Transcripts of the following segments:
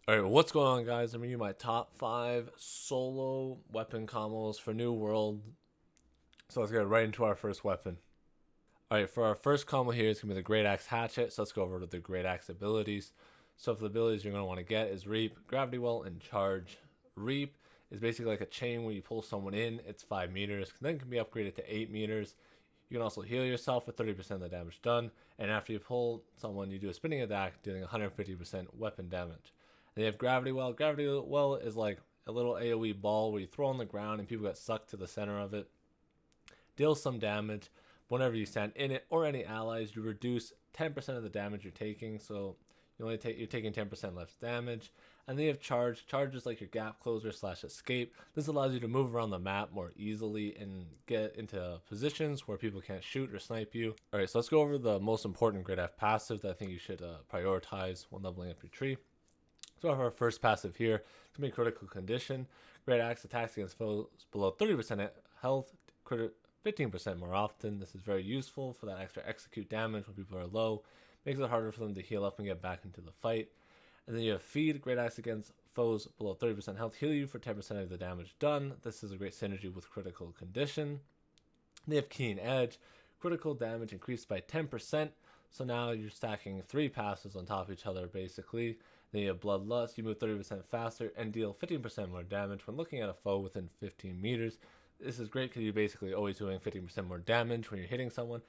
Alright, what's going on, guys? I'm bringing you my top 5 solo weapon combos for New World. So let's get right into our first weapon. Alright, for our first combo here, it's going to be the Greataxe Hatchet. So let's go over to the Greataxe abilities. So for the abilities you're going to want to get is Reap, Gravity Well, and Charge. Reap is basically like a chain where you pull someone in. It's 5 meters. Then can be upgraded to 8 meters. You can also heal yourself with 30% of the damage done. And after you pull someone, you do a spinning attack, dealing 150% weapon damage. They have Gravity Well. Gravity Well is like a little AoE ball where you throw on the ground and people get sucked to the center of it. Deals some damage. Whenever you stand in it or any allies, you reduce 10% of the damage you're taking. So you're taking 10% less damage. And then you have Charge. Charge is like your gap closer / escape. This allows you to move around the map more easily and get into positions where people can't shoot or snipe you. Alright, so let's go over the most important Greataxe passives that I think you should prioritize when leveling up your tree. So for our first passive here, it's going to be Critical Condition. Greataxe attacks against foes below 30% health, 15% more often. This is very useful for that extra execute damage when people are low. Makes it harder for them to heal up and get back into the fight. And then you have Feed. Greataxe against foes below 30% health, heal you for 10% of the damage done. This is a great synergy with Critical Condition. They have Keen Edge. Critical damage increased by 10%. So now you're stacking 3 passes on top of each other basically. Then you have Bloodlust. You move 30% faster and deal 15% more damage when looking at a foe within 15 meters. This is great because you're basically always doing 15% more damage when you're hitting someone,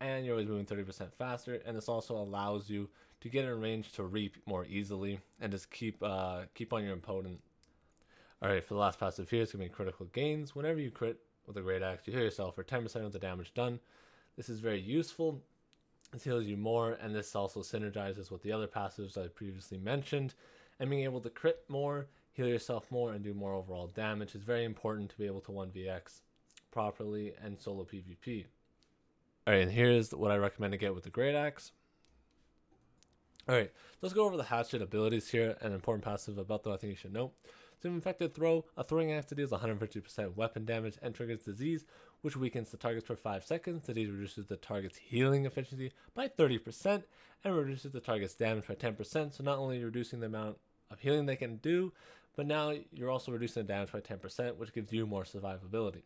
and you're always moving 30% faster. And this also allows you to get in range to reap more easily and just keep on your opponent. Alright, for the last passive here, it's going to be Critical Gains. Whenever you crit with a Greataxe, you heal yourself for 10% of the damage done. This is very useful. This heals you more, and this also synergizes with the other passives I previously mentioned. And being able to crit more, heal yourself more, and do more overall damage is very important to be able to 1vx properly and solo PvP. Alright, and here's what I recommend to get with the Greataxe. Alright, let's go over the Hatchet abilities here. An important passive about them I think you should know. So Infected Throw, a throwing axe that deals 150% weapon damage and triggers disease, which weakens the targets for 5 seconds. Disease reduces the target's healing efficiency by 30% and reduces the target's damage by 10%. So not only are you reducing the amount of healing they can do, but now you're also reducing the damage by 10%, which gives you more survivability.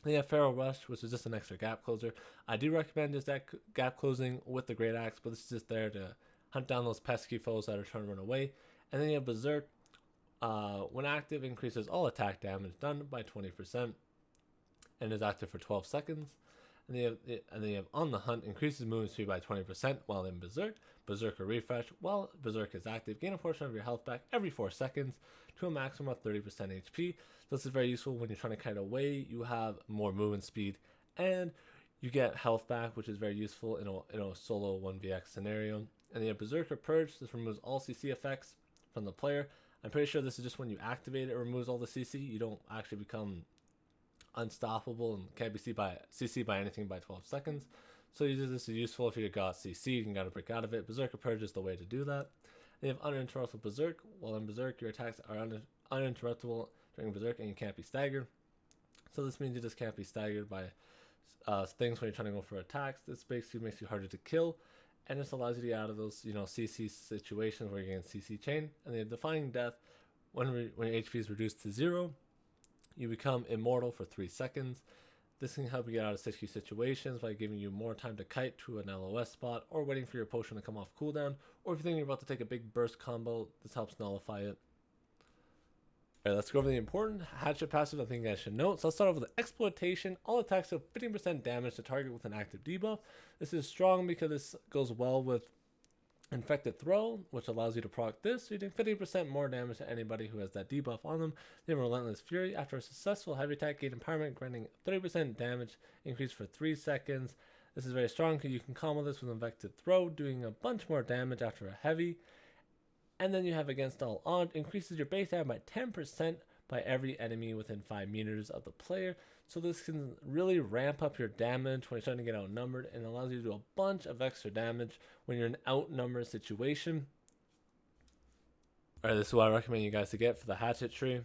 Then you have Feral Rush, which is just an extra gap closer. I do recommend just that gap closing with the Greataxe, but this is just there to hunt down those pesky foes that are trying to run away. And then you have Berserk. When active, increases all attack damage done by 20% and is active for 12 seconds. And then you have On the Hunt, increases movement speed by 20% while in Berserk. Berserker Refresh, while Berserk is active, gain a portion of your health back every 4 seconds to a maximum of 30% HP. So this is very useful when you're trying to kite away. You have more movement speed and you get health back, which is very useful in a solo 1vx scenario. And then you have Berserker Purge. This removes all CC effects from the player. I'm pretty sure this is just when you activate it, it removes all the CC. You don't actually become unstoppable and can't be CC by anything by 12 seconds. So this is useful if you got CC'd and got to break out of it. Berserker Purge is the way to do that. They have Uninterruptible Berserk. While in Berserk, your attacks are uninterruptible during Berserk and you can't be staggered. So this means you just can't be staggered by things when you're trying to go for attacks. This basically makes you harder to kill, and this allows you to get out of those CC situations where you're getting CC chain. And the Defying Death, when your HP is reduced to 0, you become immortal for 3 seconds. This can help you get out of sticky situations by giving you more time to kite to an LOS spot or waiting for your potion to come off cooldown, or if you think you're about to take a big burst combo, this helps nullify it. Alright, let's go over the important Hatchet passive I think you guys should know. So let's start off with the Exploitation. All attacks do 15% damage to target with an active debuff. This is strong because this goes well with Infected Throw, which allows you to proc this, so you do 50% more damage to anybody who has that debuff on them. They have Relentless Fury. After a successful heavy attack, gain empowerment, granting 30% damage increase for 3 seconds. This is very strong because you can combo this with Infected Throw, doing a bunch more damage after a heavy. And then you have Against All Odds, increases your base damage by 10% by every enemy within 5 meters of the player. So this can really ramp up your damage when you're starting to get outnumbered, and allows you to do a bunch of extra damage when you're in an outnumbered situation. Alright, this is what I recommend you guys to get for the Hatchet tree.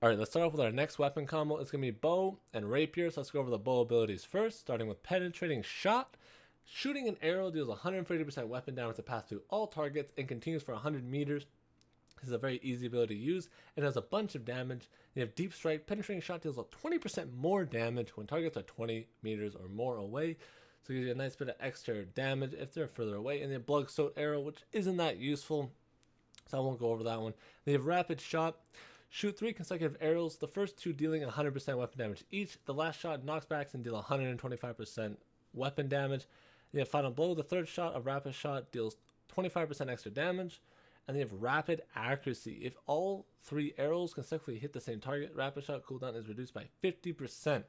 Alright, let's start off with our next weapon combo. It's going to be Bow and Rapier. So let's go over the bow abilities first, starting with Penetrating Shot. Shooting an arrow deals 150% weapon damage to pass through all targets and continues for 100 meters. This is a very easy ability to use. It has a bunch of damage. You have Deep Strike. Penetrating shot deals 20% more damage when targets are 20 meters or more away. So it gives you a nice bit of extra damage if they're further away. And then Blood Soaked Arrow, which isn't that useful, so I won't go over that one. They have Rapid Shot. Shoot 3 consecutive arrows, the first 2 dealing 100% weapon damage each. The last shot knocks back and deals 125% weapon damage. They have Final Blow. The third shot, a Rapid Shot, deals 25% extra damage. And they have Rapid Accuracy. If all 3 arrows consecutively hit the same target, Rapid Shot cooldown is reduced by 50%.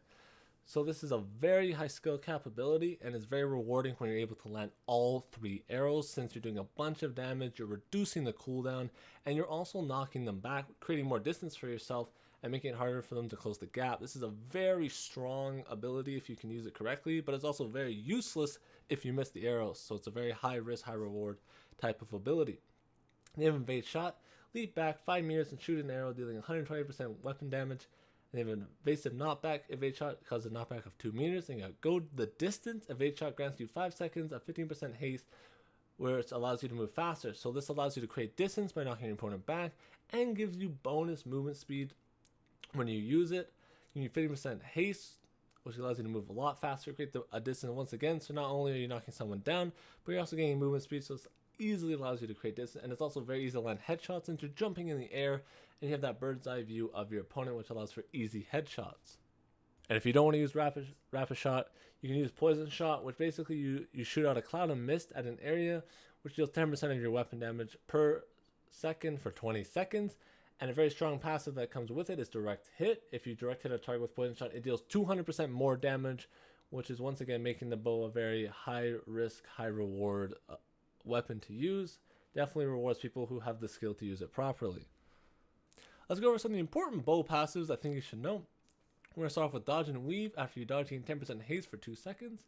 So this is a very high skill cap ability, and it's very rewarding when you're able to land all 3 arrows. Since you're doing a bunch of damage, you're reducing the cooldown, and you're also knocking them back, creating more distance for yourself and making it harder for them to close the gap. This is a very strong ability if you can use it correctly, but it's also very useless if you miss the arrows. So it's a very high risk, high reward type of ability. They have Invade Shot. Leap back 5 meters and shoot an arrow, dealing 120% weapon damage. They have an Evasive Knockback. Evade Shot causes a knockback of 2 meters. And you got Go the Distance. Evade Shot grants you 5 seconds of 15% haste, which allows you to move faster. So this allows you to create distance by knocking your opponent back and gives you bonus movement speed when you use it. You need 50% haste, which allows you to move a lot faster, create a distance once again. So not only are you knocking someone down, but you're also gaining movement speed. So it easily allows you to create distance. And it's also very easy to land headshots since you're jumping in the air and you have that bird's eye view of your opponent, which allows for easy headshots. And if you don't want to use rapid shot, you can use Poison Shot, which basically you shoot out a cloud of mist at an area, which deals 10% of your weapon damage per second for 20 seconds. And a very strong passive that comes with it is Direct Hit. If you direct hit a target with Poison Shot, it deals 200% more damage, which is once again making the bow a very high risk, high reward weapon to use. Definitely rewards people who have the skill to use it properly. Let's go over some of the important bow passives I think you should know. We're going to start off with Dodge and Weave. After you dodge, you gain 10% haste for 2 seconds.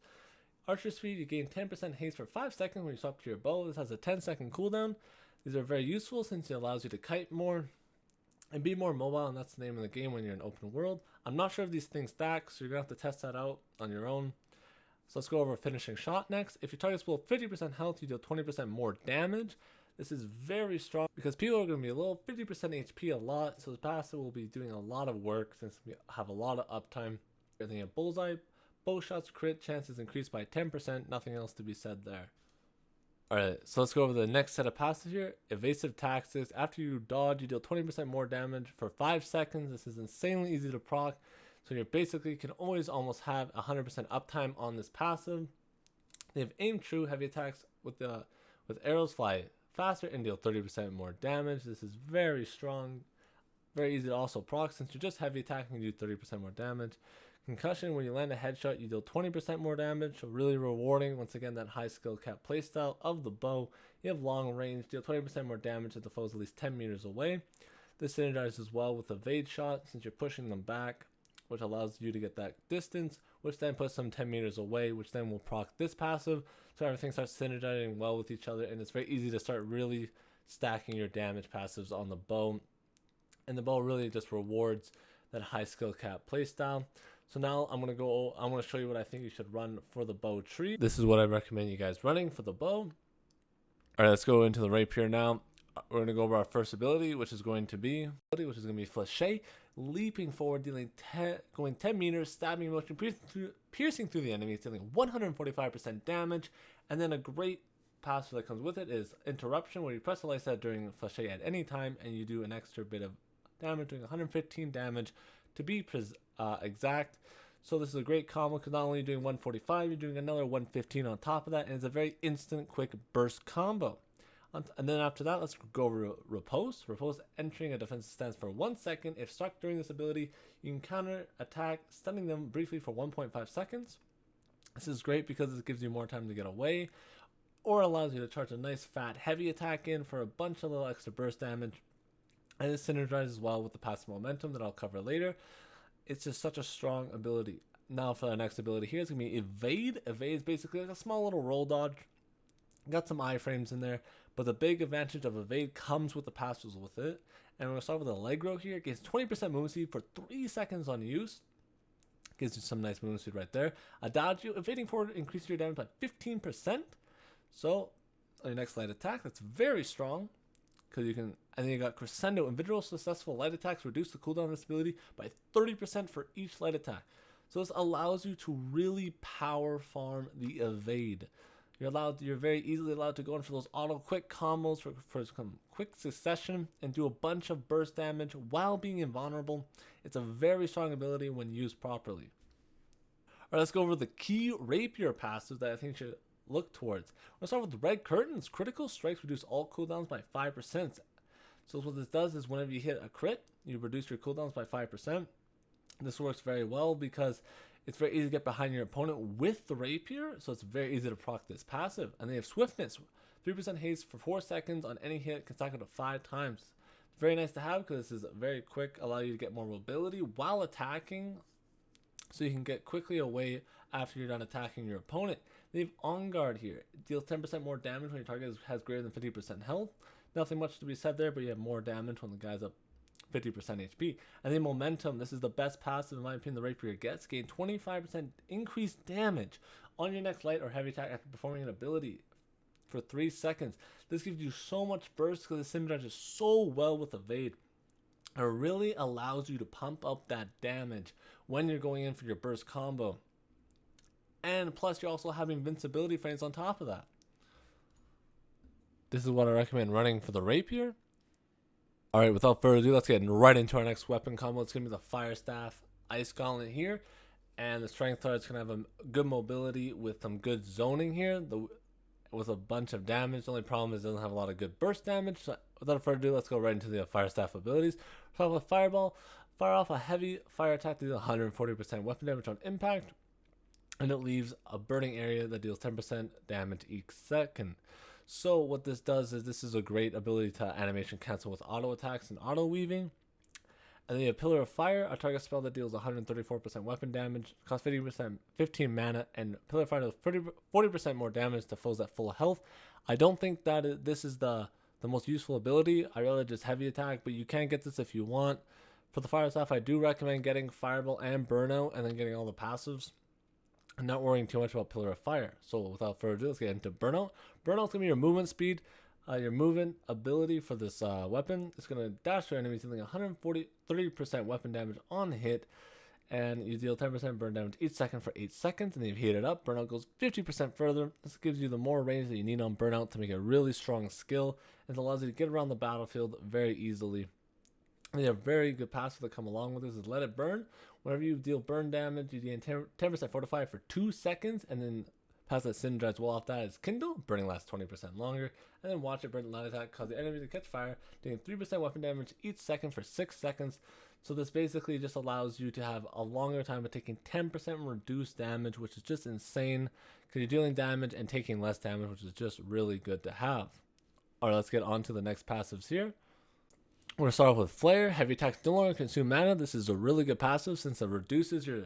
Archer Speed, you gain 10% haste for 5 seconds when you swap to your bow. This has a 10-second cooldown. These are very useful since it allows you to kite more and be more mobile, and that's the name of the game when you're in open world. I'm not sure if these things stack, so you're going to have to test that out on your own. So let's go over Finishing Shot next. If your target's below 50% health, you deal 20% more damage. This is very strong because people are going to be low, 50% HP a lot, so the passive will be doing a lot of work since we have a lot of uptime. And then you have Bullseye. Bow shots crit chances increased by 10%. Nothing else to be said there. Alright, so let's go over the next set of passives here. Evasive Tactics. After you dodge, you deal 20% more damage for 5 seconds. This is insanely easy to proc. So you basically can always almost have 100% uptime on this passive. They have Aim True. Heavy attacks with arrows fly faster and deal 30% more damage. This is very strong. Very easy to also proc since you're just heavy attacking, you do 30% more damage. Concussion, when you land a headshot, you deal 20% more damage, so really rewarding. Once again, that high skill cap playstyle of the bow. You have long range, deal 20% more damage if the foe is at least 10 meters away. This synergizes well with Evade Shot since you're pushing them back, which allows you to get that distance, which then puts them 10 meters away, which then will proc this passive. So everything starts synergizing well with each other, and it's very easy to start really stacking your damage passives on the bow. And the bow really just rewards that high skill cap playstyle. So now I'm going to show you what I think you should run for the bow tree. This is what I recommend you guys running for the bow. Alright, let's go into the Rapier now. We're going to go over our first ability, which is going to be Flashe. Leaping forward, going 10 meters, stabbing motion, piercing through the enemy, dealing 145% damage. And then a great passive that comes with it is Interruption, where you press the light set during Flashe at any time, and you do an extra bit of damage, doing 115 damage to be exact. So this is a great combo because not only are you doing 145, you're doing another 115 on top of that, and it's a very instant, quick burst combo. And then after that, let's go over Riposte. Riposte, entering a defensive stance for 1 second. If struck during this ability, you can counter attack, stunning them briefly for 1.5 seconds. This is great because it gives you more time to get away, or allows you to charge a nice fat heavy attack in for a bunch of little extra burst damage. And it synergizes well with the passive momentum that I'll cover later. It's just such a strong ability. Now for the next ability here, it's going to be Evade. Evade is basically like a small little roll dodge. Got some iframes in there, but the big advantage of Evade comes with the passives with it. And we're going to start with Allegro here. It gets 20% movement speed for 3 seconds on use. Gives you some nice movement speed right there. Adagio, evading forward increases your damage by 15%. So on your next light attack, that's very strong. because you can, and then you got Crescendo. Individual successful light attacks reduce the cooldown of this ability by 30% for each light attack. So this allows you to really power farm the evade. You're very easily allowed to go in for those auto quick combos for some quick succession and do a bunch of burst damage while being invulnerable. It's a very strong ability when used properly. Alright, let's go over the key Rapier passives that I think you should look towards. We'll start with the Red Curtains. Critical strikes reduce all cooldowns by 5%. So what this does is whenever you hit a crit, you reduce your cooldowns by 5%. This works very well because it's very easy to get behind your opponent with the Rapier, so it's very easy to proc this passive. And they have Swiftness, 3% haste for 4 seconds on any hit, can stack up to 5 times. Very nice to have because this is very quick, allow you to get more mobility while attacking, so you can get quickly away after you're done attacking your opponent. They have On Guard here. It deals 10% more damage when your target has greater than 50% health. Nothing much to be said there, but you have more damage when the guy's up 50% HP. And then Momentum, this is the best passive in my opinion the Rapier gets. Gain 25% increased damage on your next light or heavy attack after performing an ability for 3 seconds. This gives you so much burst because the synergizes so well with evade. It really allows you to pump up that damage when you're going in for your burst combo. And plus you also have invincibility frames on top of that. This is what I recommend running for the Rapier. Alright, without further ado, let's get right into our next weapon combo. It's going to be the Fire Staff Ice Gauntlet here. And the Strength Card is going to have a good mobility with some good zoning here. With a bunch of damage. The only problem is it doesn't have a lot of good burst damage. So without further ado, let's go right into the Fire Staff abilities. Start with Fireball. Fire off a heavy fire attack that deals 140% weapon damage on impact. And it leaves a burning area that deals 10% damage each second. So what this does is this is a great ability to animation cancel with auto attacks and auto weaving. And then you have Pillar of Fire, a target spell that deals 134% weapon damage, costs 15 mana, and Pillar of Fire does 40% more damage to foes at full health. I don't think that this is the most useful ability. I rather just heavy attack, but you can get this if you want. For the Fire Staff, I do recommend getting Fireball and Burnout, and then getting all the passives. I'm not worrying too much about Pillar of Fire. So without further ado, let's get into Burnout. Burnout's going to be your movement speed. Your movement ability for this weapon is going to dash your enemies dealing 143% weapon damage on hit. And you deal 10% burn damage each second for 8 seconds. And then you heat it up. Burnout goes 50% further. This gives you the more range that you need on Burnout to make a really strong skill. It allows you to get around the battlefield very easily. And you have very good passive that come along with this is Let It Burn. Whenever you deal burn damage, you gain 10% fortify for 2 seconds, and then pass that synergize well off that is Kindle. Burning lasts 20% longer, and then Watch It Burn light attack cause the enemy to catch fire, doing 3% weapon damage each second for 6 seconds. So this basically just allows you to have a longer time of taking 10% reduced damage, which is just insane because you're dealing damage and taking less damage, which is just really good to have. Alright, let's get on to the next passives here. We're going to start off with Flare. Heavy attacks no longer consume mana. This is a really good passive since it reduces your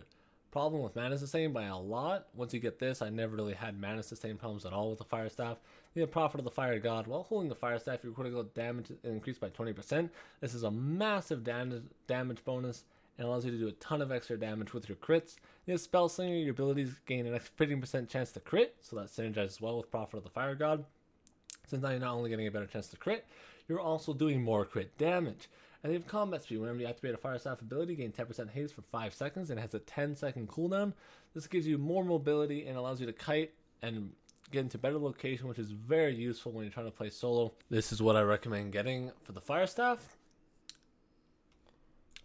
problem with mana sustain by a lot. Once you get this, I never really had mana sustain problems at all with the Fire Staff. You have Prophet of the Fire God. While holding the Fire Staff, your critical damage increased by 20%. This is a massive damage bonus and allows you to do a ton of extra damage with your crits. You have Spell Slinger. Your abilities gain an extra 15% chance to crit, so that synergizes well with Prophet of the Fire God. Since now you're not only getting a better chance to crit, you're also doing more crit damage. And they have combat speed. Whenever you activate a Fire Staff ability, gain 10% haste for 5 seconds and it has a 10-second cooldown. This gives you more mobility and allows you to kite and get into better location, which is very useful when you're trying to play solo. This is what I recommend getting for the Fire Staff.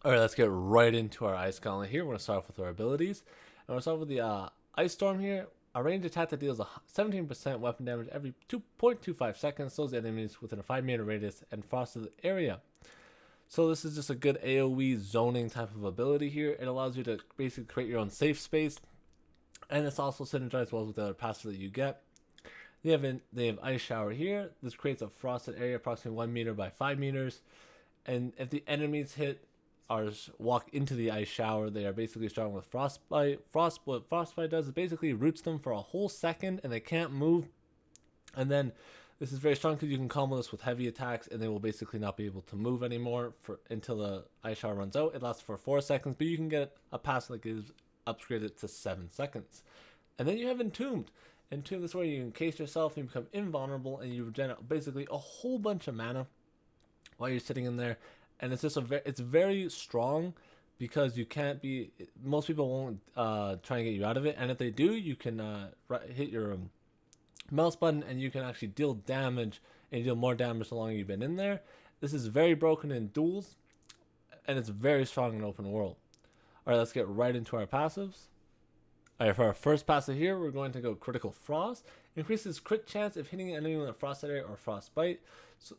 Alright, let's get right into our Ice Gauntlet here. We're going to start off with our abilities. And we're going to start with the Ice Storm here. A ranged attack that deals 17% weapon damage every 2.25 seconds, slows enemies within a 5-meter radius, and frosts the area. So this is just a good AoE zoning type of ability here. It allows you to basically create your own safe space, and it's also synergized well with the other passives that you get. They have Ice Shower here. This creates a frosted area approximately 1 meter by 5 meters, and if the enemies walk into the Ice Shower, they are basically strong with Frostbite. What Frostbite does is basically roots them for a whole second and they can't move. And then this is very strong because you can combo this with heavy attacks and they will basically not be able to move anymore until the Ice Shower runs out. It lasts for 4 seconds, but you can get a pass that is upgraded to 7 seconds. And then you have Entombed. Entombed is where you encase yourself and you become invulnerable and you regenerate basically a whole bunch of mana. while you're sitting in there, and it's just it's very strong because you can't be. Most people won't try and get you out of it, and if they do, you can hit your mouse button and you can actually deal damage, and you deal more damage the longer you've been in there. This is very broken in duels, and it's very strong in open world. All right, let's get right into our passives. All right, for our first passive here, we're going to go Critical Frost. Increases crit chance if hitting an enemy with a frosted area or frostbite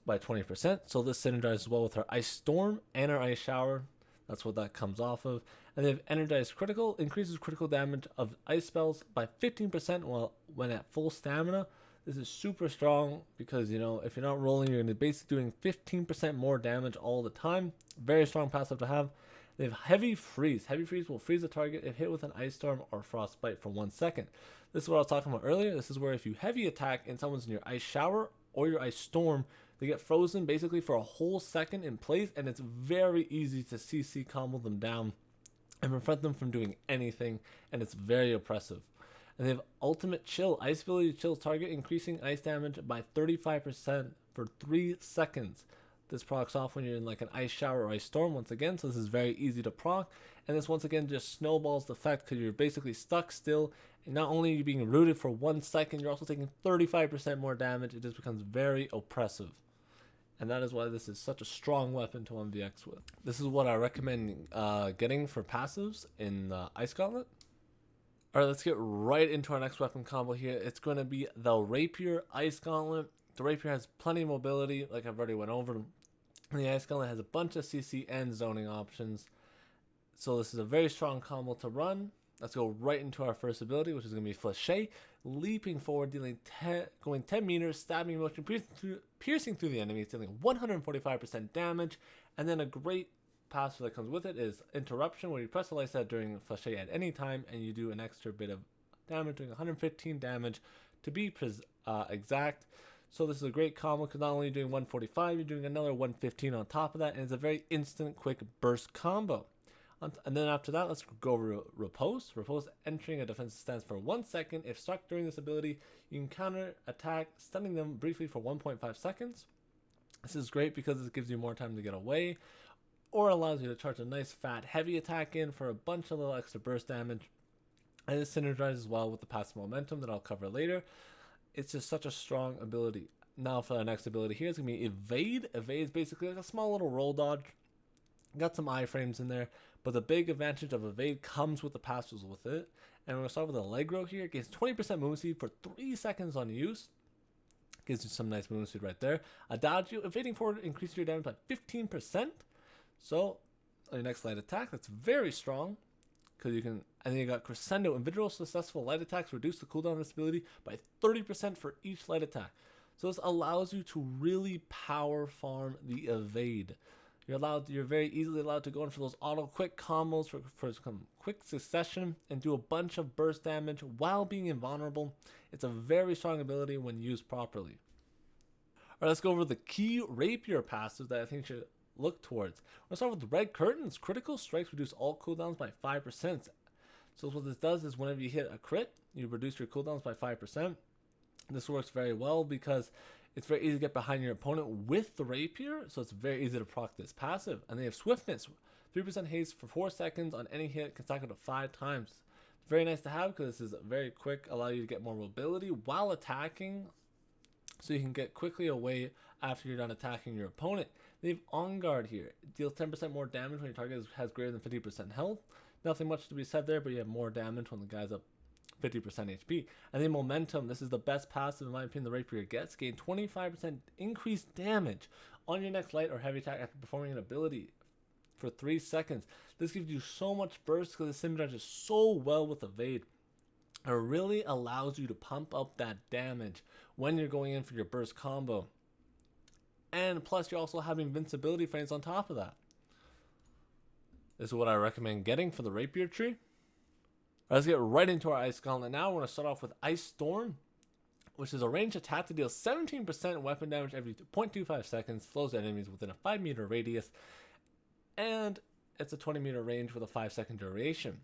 by 20%. So this synergizes well with our Ice Storm and our Ice Shower. That's what that comes off of. And they have Energized Critical, increases critical damage of ice spells by 15% when at full stamina. This is super strong because, you know, if you're not rolling, you're going to be basically doing 15% more damage all the time. Very strong passive to have. They have Heavy Freeze. Heavy Freeze will freeze a target if hit with an Ice Storm or Frostbite for 1 second. This is what I was talking about earlier. This is where if you heavy attack and someone's in your Ice Shower or your Ice Storm, they get frozen basically for a whole second in place, and it's very easy to CC combo them down and prevent them from doing anything, and it's very oppressive. And they have Ultimate Chill. Ice ability chills target, increasing ice damage by 35% for 3 seconds. This procs off when you're in like an Ice Shower or Ice Storm once again, so this is very easy to proc. And this once again just snowballs the effect because you're basically stuck still. And not only are you being rooted for 1 second, you're also taking 35% more damage. It just becomes very oppressive. And that is why this is such a strong weapon to 1vx with. This is what I recommend getting for passives in Ice Gauntlet. Alright, let's get right into our next weapon combo here. It's going to be the Rapier Ice Gauntlet. The Rapier has plenty of mobility, like I've already went over. And the Ice Gauntlet has a bunch of CC and zoning options. So this is a very strong combo to run. Let's go right into our first ability, which is going to be Flashe. Leaping forward, going 10 meters, stabbing motion, piercing through the enemy, dealing 145% damage. And then a great passive that comes with it is Interruption, where you press the light set during Flashe at any time, and you do an extra bit of damage, doing 115 damage to be exact. So this is a great combo because not only are you doing 145, you're doing another 115 on top of that, and it's a very instant, quick burst combo. And then after that, let's go over Riposte. Riposte, entering a defensive stance for 1 second. If struck during this ability, you can counter attack, stunning them briefly for 1.5 seconds. This is great because it gives you more time to get away, or allows you to charge a nice fat heavy attack in for a bunch of little extra burst damage. And it synergizes well with the passive momentum that I'll cover later. It's just such a strong ability. Now for our next ability here, it's going to be Evade. Evade is basically like a small little roll dodge. Got some iframes in there, but the big advantage of Evade comes with the passives with it. And we're going to start with Allegro here. It gets 20% movement speed for 3 seconds on use. Gives you some nice movement speed right there. Adagio, evading forward increases your damage by 15%. So, on your next light attack, that's very strong. Because you can, and then you got Crescendo. Individual successful light attacks reduce the cooldown of this ability by 30% for each light attack. So this allows you to really power farm the Evade. You're very easily allowed to go in for those auto quick combos for some quick succession and do a bunch of burst damage while being invulnerable. It's a very strong ability when used properly. Alright, let's go over the key Rapier passives that I think you should look towards. We'll start with the Red Curtains. Critical strikes reduce all cooldowns by 5%. So what this does is whenever you hit a crit, you reduce your cooldowns by 5%. This works very well because it's very easy to get behind your opponent with the Rapier, so it's very easy to proc this passive. And they have Swiftness, 3% haste for 4 seconds on any hit, can stack up to 5 times. It's very nice to have because this is very quick, allow you to get more mobility while attacking, so you can get quickly away after you're done attacking your opponent. They have On Guard here. It deals 10% more damage when your target has greater than 50% health. Nothing much to be said there, but you have more damage when the guy's up 50% HP. And then Momentum, this is the best passive in my opinion the Rapier gets. Gain 25% increased damage on your next light or heavy attack after performing an ability for 3 seconds. This gives you so much burst because it synergizes so well with Evade. It really allows you to pump up that damage when you're going in for your burst combo. And plus you're also having invincibility frames on top of that. This is what I recommend getting for the Rapier tree. Let's get right into our Ice Gauntlet now. We're going to start off with Ice Storm, which is a ranged attack to deal 17% weapon damage every 0.25 seconds, slows enemies within a 5 meter radius, and it's a 20 meter range with a 5 second duration.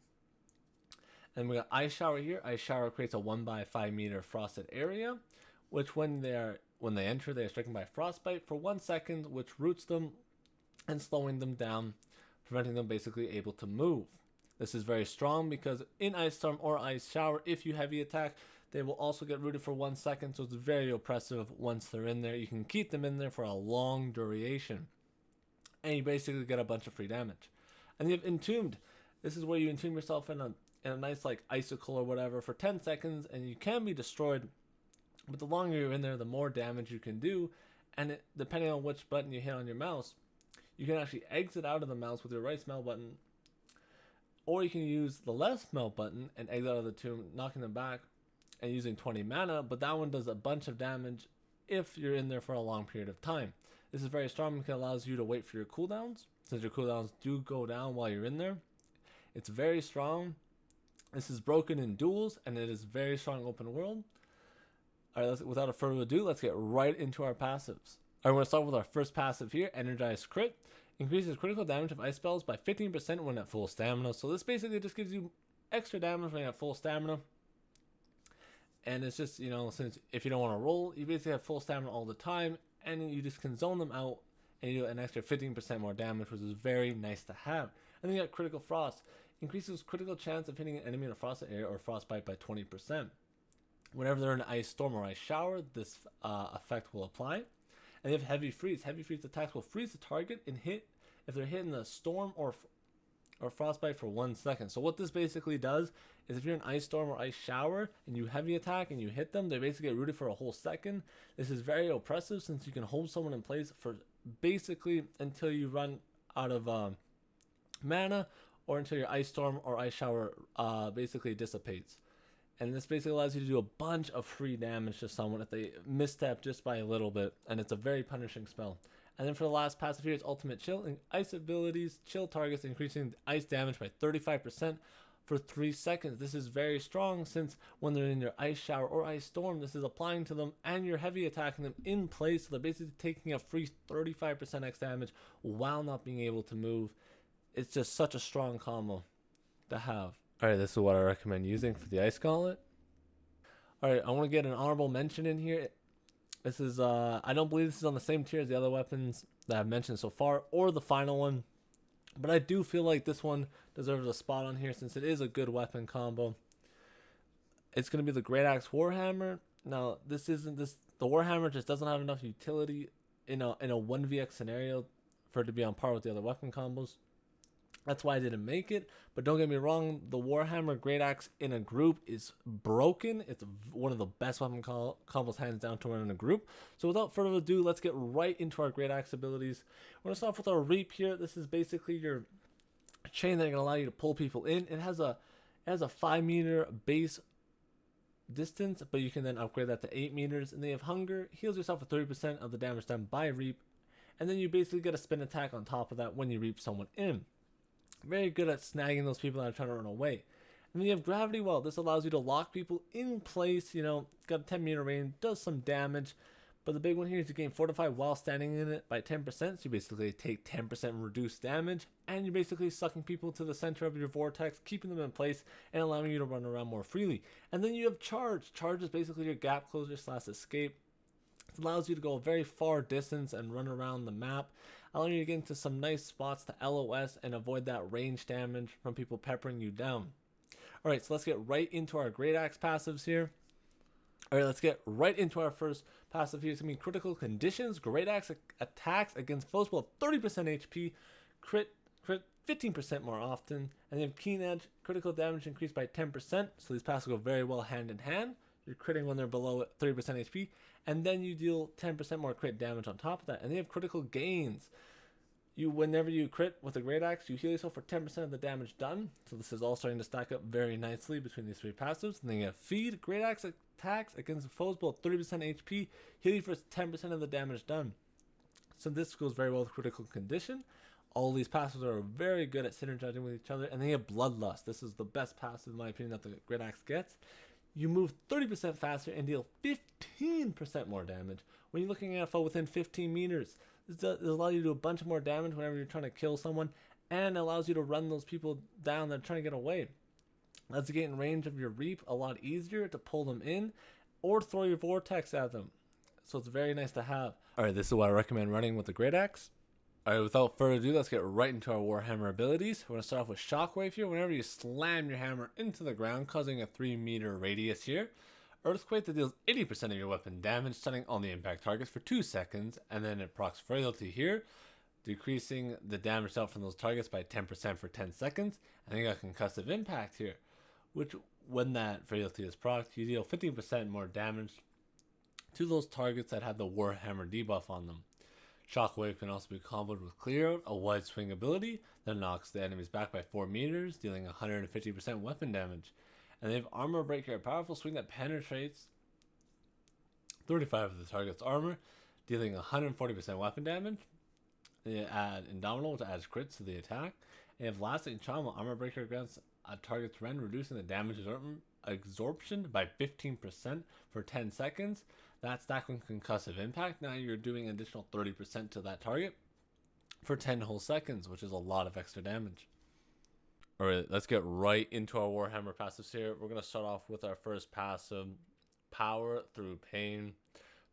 And we got Ice Shower here. Ice Shower creates a 1 by 5 meter frosted area, which when When they enter, they are stricken by frostbite for 1 second, which roots them and slowing them down, preventing them basically able to move. This is very strong because in Ice Storm or Ice Shower, if you heavy attack, they will also get rooted for 1 second, so it's very oppressive once they're in there. You can keep them in there for a long duration, and you basically get a bunch of free damage. And you have Entombed. This is where you entomb yourself in a nice like icicle or whatever for 10 seconds, and you can be destroyed, but the longer you're in there, the more damage you can do, and depending on which button you hit on your mouse, you can actually exit out of the mouse with your right smell button, or you can use the left smell button and exit out of the tomb, knocking them back and using 20 mana, but that one does a bunch of damage if you're in there for a long period of time. This is very strong because it allows you to wait for your cooldowns, since your cooldowns do go down while you're in there. It's very strong. This is broken in duels, and it is very strong open world. Alright, without a further ado, let's get right into our passives. Alright, we're going to start with our first passive here, Energized Crit. Increases critical damage of ice spells by 15% when at full stamina. So this basically just gives you extra damage when you're at full stamina. And it's just, since if you don't want to roll, you basically have full stamina all the time, and you just can zone them out, and you do an extra 15% more damage, which is very nice to have. And then you got Critical Frost. Increases critical chance of hitting an enemy in a frosted area or frostbite by 20%. Whenever they're in an Ice Storm or Ice Shower, this effect will apply. And you have Heavy Freeze. Heavy Freeze attacks will freeze the target and hit if they're hit in the storm or frostbite for 1 second. So what this basically does is if you're in Ice Storm or Ice Shower and you heavy attack and you hit them, they basically get rooted for a whole second. This is very oppressive since you can hold someone in place for basically until you run out of mana, or until your Ice Storm or Ice Shower basically dissipates. And this basically allows you to do a bunch of free damage to someone if they misstep just by a little bit, and it's a very punishing spell. And then for the last passive here, it's Ultimate Chill. And ice abilities chill targets, increasing ice damage by 35% for 3 seconds. This is very strong since when they're in your Ice Shower or Ice Storm, this is applying to them and you're heavy attacking them in place. So they're basically taking a free 35% X damage while not being able to move. It's just such a strong combo to have. Alright, this is what I recommend using for the Ice Gauntlet. Alright, I want to get an honorable mention in here. This is, I don't believe this is on the same tier as the other weapons that I've mentioned so far, or the final one. But I do feel like this one deserves a spot on here since it is a good weapon combo. It's going to be the Greataxe Warhammer. Now, the Warhammer just doesn't have enough utility in a 1vx scenario for it to be on par with the other weapon combos. That's why I didn't make it. But don't get me wrong, the Warhammer Greataxe in a group is broken. It's one of the best weapon combos hands down to run in a group. So without further ado, let's get right into our Greataxe abilities. We're going to start off with our Reap here. This is basically your chain that's going to allow you to pull people in. It has a 5 meter base distance, but you can then upgrade that to 8 meters. And then you have Hunger. Heals yourself for 30% of the damage done by Reap. And then you basically get a spin attack on top of that when you Reap someone in. Very good at snagging those people that are trying to run away. And then you have Gravity Well. This allows you to lock people in place. Got a 10 meter range, does some damage. But the big one here is you gain Fortify while standing in it by 10%. So you basically take 10% reduced damage. And you're basically sucking people to the center of your vortex, keeping them in place, and allowing you to run around more freely. And then you have Charge. Charge is basically your gap closer / escape. It allows you to go a very far distance and run around the map, allowing you to get into some nice spots to LOS and avoid that range damage from people peppering you down. Alright, so let's get right into our Greataxe passives here. Alright, let's get right into our first passive here. It's going to be Critical Conditions. Greataxe attacks against foes below 30% HP, crit 15% more often, and then you have Keen Edge. Critical damage increased by 10%, so these passives go very well hand in hand. You're critting when they're below 30% HP, and then you deal 10% more crit damage on top of that. And they have Critical Gains. Whenever you crit with a Greataxe, you heal yourself for 10% of the damage done. So this is all starting to stack up very nicely between these 3 passives. And then you have Feed. Greataxe attacks against foes below 30% HP, heal you for 10% of the damage done. So this goes very well with Critical Condition. All these passives are very good at synergizing with each other. And then you have Bloodlust. This is the best passive, in my opinion, that the Greataxe gets. You move 30% faster and deal 15% more damage when you're looking at a foe within 15 meters. This allows you to do a bunch more damage whenever you're trying to kill someone, and allows you to run those people down that are trying to get away. Lets you get in range of your Reap a lot easier to pull them in or throw your Vortex at them. so it's very nice to have. Alright, this is what I recommend running with the Greataxe. Alright, without further ado, let's get right into our Warhammer abilities. We're going to start off with Shockwave here. Whenever you slam your hammer into the ground, causing a 3-meter radius here. Earthquake that deals 80% of your weapon damage, stunning all the impact targets for 2 seconds. And then it procs Frailty here, decreasing the damage dealt from those targets by 10% for 10 seconds. And then you got Concussive Impact here, which when that Frailty is procced, you deal 15% more damage to those targets that have the Warhammer debuff on them. Shockwave can also be comboed with Clear Out, a wide swing ability that knocks the enemies back by 4 meters, dealing 150% weapon damage. And they have Armor Breaker, a powerful swing that penetrates 35 of the target's armor, dealing 140% weapon damage. They add Indomitable, which adds crits to the attack. And they have Lasting Trauma. Armor Breaker grants a target's rend, reducing the damage absorption by 15% for 10 seconds. That's stacked with Concussive Impact. Now you're doing an additional 30% to that target for 10 whole seconds, which is a lot of extra damage. Alright, let's get right into our Warhammer passives here. We're going to start off with our first passive, Power Through Pain.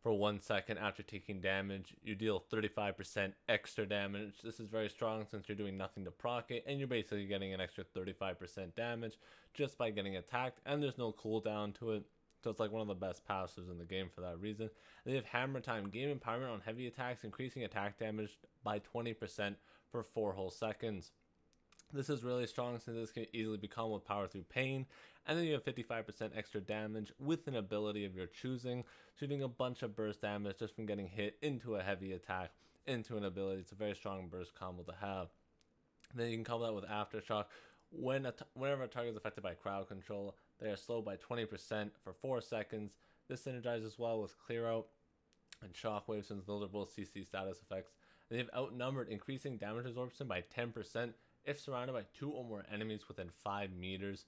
For 1 second after taking damage, you deal 35% extra damage. This is very strong since you're doing nothing to proc it, and you're basically getting an extra 35% damage just by getting attacked, and there's no cooldown to it. So it's like one of the best passives in the game for that reason. They have Hammer Time, game empowerment on heavy attacks, increasing attack damage by 20% for 4 whole seconds. This is really strong since this can easily be comboed with Power Through Pain. And then you have 55% extra damage with an ability of your choosing, shooting a bunch of burst damage just from getting hit into a heavy attack, into an ability. It's a very strong burst combo to have. Then you can combo that with Aftershock. Whenever a target is affected by crowd control, they are slowed by 20% for 4 seconds. This synergizes well with Clear Out and Shockwave since those are both CC status effects. And they have Outnumbered, increasing damage absorption by 10% if surrounded by 2 or more enemies within 5 meters.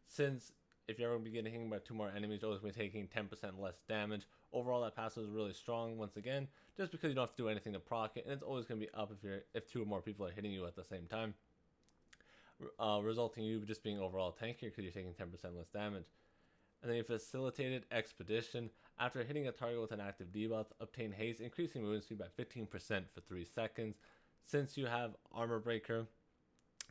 Since if you're ever getting hit by 2 more enemies, you're always going to be taking 10% less damage. Overall, that passive is really strong once again, just because you don't have to do anything to proc it, and it's always going to be up if 2 or more people are hitting you at the same time. Resulting in you just being overall tankier because you're taking 10% less damage. And then you Facilitated Expedition. After hitting a target with an active debuff, obtain haste, increasing movement speed by 15% for 3 seconds. Since you have Armor Breaker,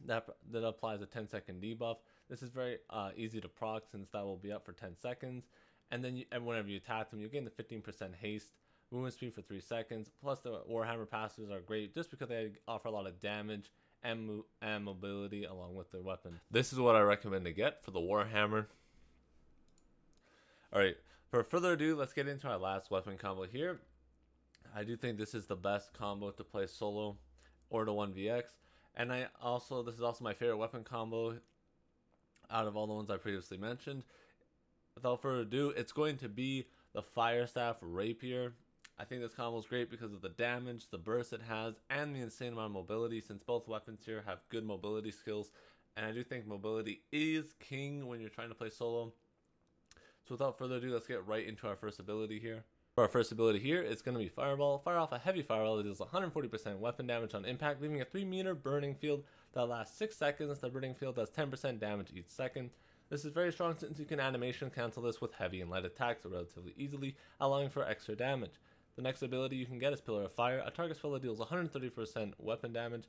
that applies a 10-second debuff. This is very easy to proc since that will be up for 10 seconds. And then whenever you attack them, you gain the 15% haste, movement speed for 3 seconds. Plus the Warhammer passives are great just because they offer a lot of damage and mobility along with their weapon. This is what I recommend to get for the Warhammer. Alright, for further ado, let's get into our last weapon combo here. I do think this is the best combo to play solo or to 1vx. And this is also my favorite weapon combo out of all the ones I previously mentioned. Without further ado, it's going to be the Fire Staff Rapier. I think this combo is great because of the damage, the burst it has, and the insane amount of mobility, since both weapons here have good mobility skills. And I do think mobility is king when you're trying to play solo. So without further ado, let's get right into our first ability here. For our first ability here, it's going to be Fireball. Fire off a heavy fireball that deals 140% weapon damage on impact, leaving a 3-meter burning field that lasts 6 seconds. The burning field does 10% damage each second. This is very strong since you can animation cancel this with heavy and light attacks relatively easily, allowing for extra damage. The next ability you can get is Pillar of Fire, a target spell that deals 130% weapon damage,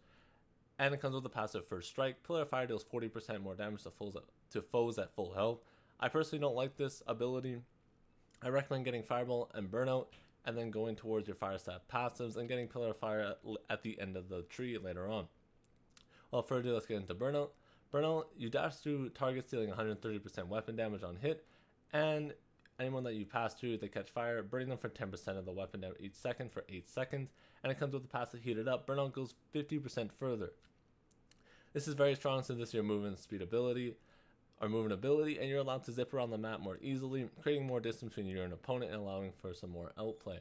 and it comes with the passive First Strike. Pillar of Fire deals 40% more damage to foes at full health. I personally don't like this ability. I recommend getting Fireball and Burnout, and then going towards your Fire Staff passives and getting Pillar of Fire at the end of the tree later on. Well, further ado, let's get into Burnout. Burnout, you dash through targets dealing 130% weapon damage on hit, and anyone that you pass through, they catch fire, burning them for 10% of the weapon damage each second for 8 seconds, and it comes with the passive Heated Up. Burnout goes 50% further. This is very strong since this is your movement speed ability, or movement ability, and you're allowed to zip around the map more easily, creating more distance between you and an opponent and allowing for some more outplay.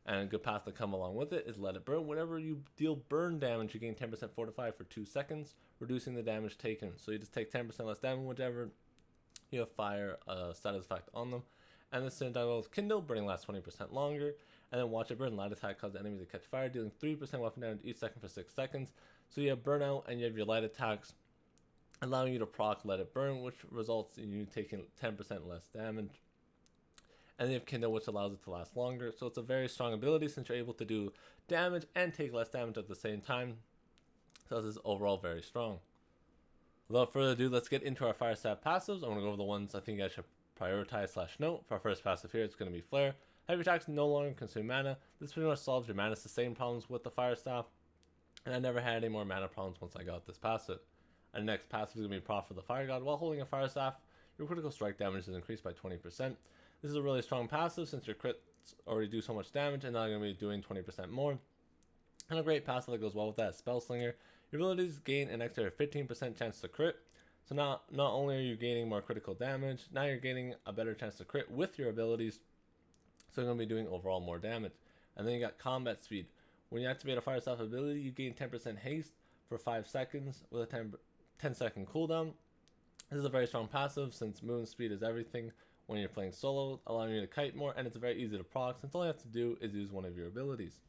And a good path to come along with it is Let It Burn. Whenever you deal burn damage, you gain 10% fortified for 2 seconds, reducing the damage taken. So you just take 10% less damage whichever you have fire status effect on them. And this synergizes with Kindle, burning lasts 20% longer. And then Watch It Burn, light attack causes enemies to catch fire, dealing 3% weapon damage each second for 6 seconds. So you have Burnout and you have your light attacks, allowing you to proc Let It Burn, which results in you taking 10% less damage. And then you have Kindle, which allows it to last longer. So it's a very strong ability since you're able to do damage and take less damage at the same time. So this is overall very strong. Without further ado, let's get into our fire stat passives. I'm going to go over the ones I think I should prioritize / note. For our first passive here, it's going to be Flare. Heavy attacks no longer consume mana. This pretty much solves your mana sustain problems with the fire staff. And I never had any more mana problems once I got this passive. And the next passive is going to be Prof for the Fire God. While holding a fire staff, your critical strike damage is increased by 20%. This is a really strong passive since your crits already do so much damage and now you're going to be doing 20% more. And a great passive that goes well with that is Spell Slinger. Your abilities gain an extra 15% chance to crit. So not only are you gaining more critical damage, now you're gaining a better chance to crit with your abilities. So you're going to be doing overall more damage. And then you got Combat Speed. When you activate a fire staff ability, you gain 10% haste for 5 seconds with a 10-second cooldown. This is a very strong passive since movement speed is everything when you're playing solo, allowing you to kite more, and it's very easy to proc since all you have to do is use one of your abilities.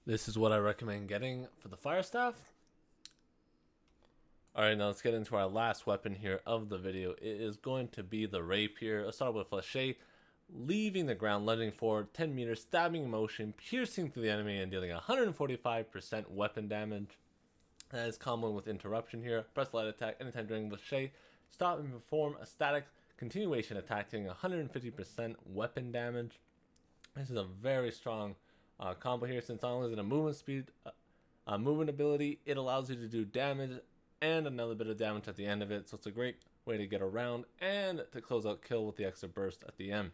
This is what I recommend getting for the fire staff. Alright, now let's get into our last weapon here of the video. It is going to be the Rapier. Let's start with Flèche, leaving the ground, lunging forward 10 meters, stabbing motion, piercing through the enemy, and dealing 145% weapon damage. That is common with Interruption here. Press light attack anytime during Flèche. Stop and perform a static continuation attack, dealing 150% weapon damage. This is a very strong combo here since not only is it a movement speed, movement ability, it allows you to do damage and another bit of damage at the end of it, so it's a great way to get around and to close out kill with the extra burst at the end.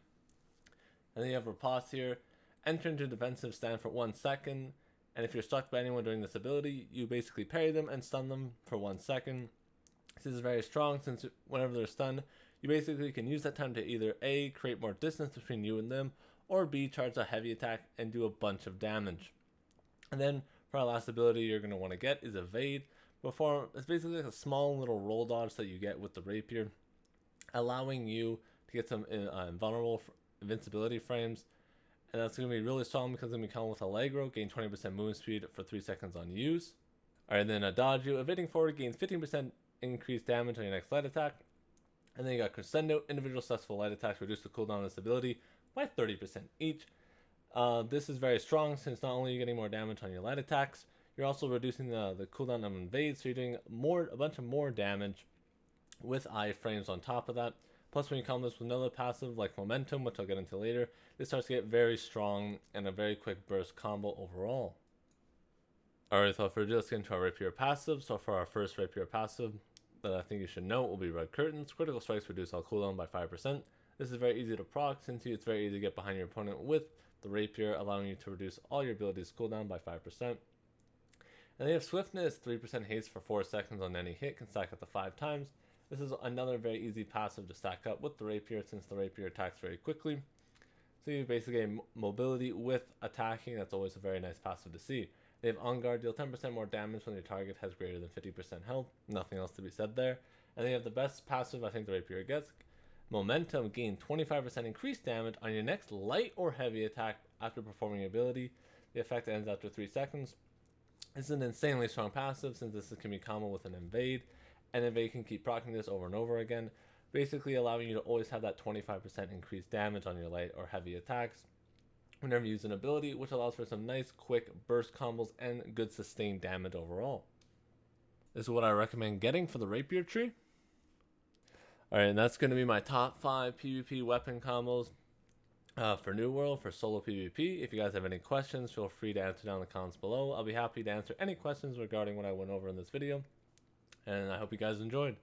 And then you have Riposte here. Enter into defensive stand for 1 second, and if you're struck by anyone during this ability, you basically parry them and stun them for 1 second. This is very strong since whenever they're stunned, you basically can use that time to either A, create more distance between you and them, or B, charge a heavy attack and do a bunch of damage. And then for our last ability you're going to want to get is Evade. It's basically like a small little roll dodge that you get with the Rapier, allowing you to get some invulnerable invincibility frames, and that's going to be really strong because it's going to be common with Allegro, gain 20% movement speed for 3 seconds on use. Alright, then Adagio, evading forward gains 15% increased damage on your next light attack. And then you got Crescendo, individual successful light attacks reduce the cooldown of this ability by 30% each. This is very strong since not only are you getting more damage on your light attacks, you're also reducing the cooldown of invade, so you're doing a bunch of more damage with iframes on top of that. Plus, when you combo this with another passive like Momentum, which I'll get into later, this starts to get very strong and a very quick burst combo overall. Alright, so for let's get into our Rapier passive. So for our first Rapier passive that I think you should know will be Red Curtains. Critical strikes reduce all cooldown by 5%. This is very easy to proc since it's very easy to get behind your opponent with the Rapier, allowing you to reduce all your abilities cooldown by 5%. And they have Swiftness, 3% haste for 4 seconds on any hit, can stack up to 5 times. This is another very easy passive to stack up with the Rapier since the Rapier attacks very quickly. So you basically get mobility with attacking. That's always a very nice passive to see. They have On Guard, deal 10% more damage when your target has greater than 50% health. Nothing else to be said there. And they have the best passive I think the Rapier gets. Momentum, gain 25% increased damage on your next light or heavy attack after performing your ability. The effect ends after 3 seconds. This is an insanely strong passive since this can be common with an Invade. And Invade can keep proccing this over and over again, basically allowing you to always have that 25% increased damage on your light or heavy attacks whenever you use an ability, which allows for some nice quick burst combos and good sustained damage overall. This is what I recommend getting for the Rapier tree. Alright, and that's going to be my top 5 PvP weapon combos for New World, for solo PvP. If you guys have any questions, feel free to answer down in the comments below. I'll be happy to answer any questions regarding what I went over in this video. And I hope you guys enjoyed.